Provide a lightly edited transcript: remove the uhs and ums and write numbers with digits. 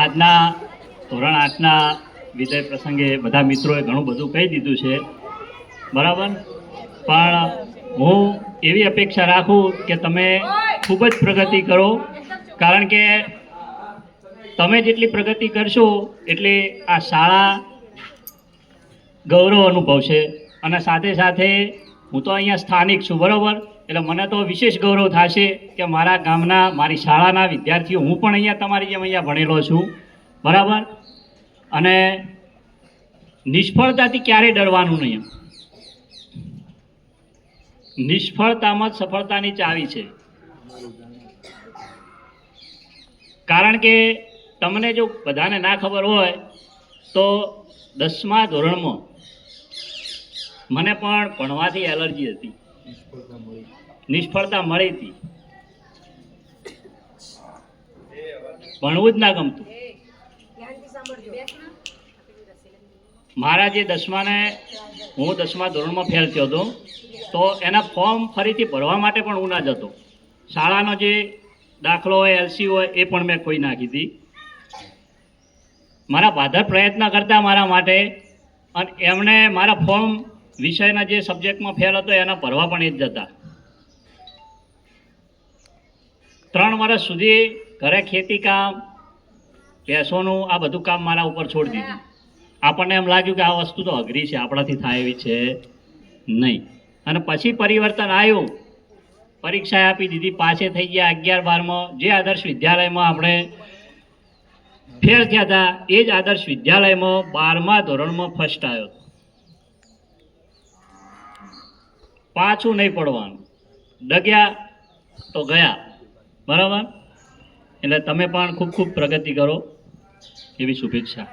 આજના ધોરણ 8ના વિજય પ્રસંગે બધા મિત્રોએ ઘણું બધું કહી દીધું છે, બરાબર. પણ હું એવી અપેક્ષા રાખું કે તમે ખૂબ જ પ્રગતિ કરો, કારણ કે તમે જેટલી પ્રગતિ કરશો એટલી આ શાળા ગૌરવ અનુભવશે. અને સાથે સાથે હું તો અહીંયા સ્થાનિક છું, બરાબર, એટલે મને તો વિશેષ ગૌરવ થશે કે મારા ગામના મારી શાળાના વિદ્યાર્થીઓ, હું પણ અહીંયા તમારી જેમ અહીંયા ભણેલો છું, બરાબર. અને નિષ્ફળતાથી ક્યારેય ડરવાનું નહીં. નિષ્ફળતામાં જ સફળતાની ચાવી છે. કારણ કે તમને જો બધાને ના ખબર હોય તો 10મા ધોરણમાં મને પણ ભણવાથી એલર્જી હતી, નિષ્ફળતા મળી હતી, ભણવું જ ના ગમતું. મારા જે 10મા ધોરણમાં ફેલ થયો હતો, તો એના ફોર્મ ફરીથી ભરવા માટે પણ હું ના જતો. શાળાનો જે દાખલો હોય, એલસી હોય, એ પણ મેં ખોઈ નાખી હતી. મારા ફાધર પ્રયત્ન કરતા મારા માટે, અને એમણે મારા ફોર્મ વિષયના જે સબ્જેક્ટમાં ફેલ હતો એના ભરવા પણ એ જ જતા. 3 વર્ષ સુધી ઘરે ખેતી કામ, ભેંસોનું આ બધું કામ મારા ઉપર છોડી દીધું. આપણને એમ લાગ્યું કે આ વસ્તુ તો અઘરી છે, આપણાથી થાય એવી છે નહીં. અને પછી પરિવર્તન આવ્યું, પરીક્ષા આપી દીધી, પાસે થઈ ગયા 11-12માં. જે આદર્શ વિદ્યાલયમાં આપણે ફેલ થયા હતા એ જ આદર્શ વિદ્યાલયમાં 12મા ધોરણમાં ફર્સ્ટ આવ્યો. પાછું નહીં પડવાનું, ડગ્યા તો ગયા, બરાબર. એટલે તમે પણ ખૂબ ખૂબ પ્રગતિ કરો એવી શુભેચ્છા.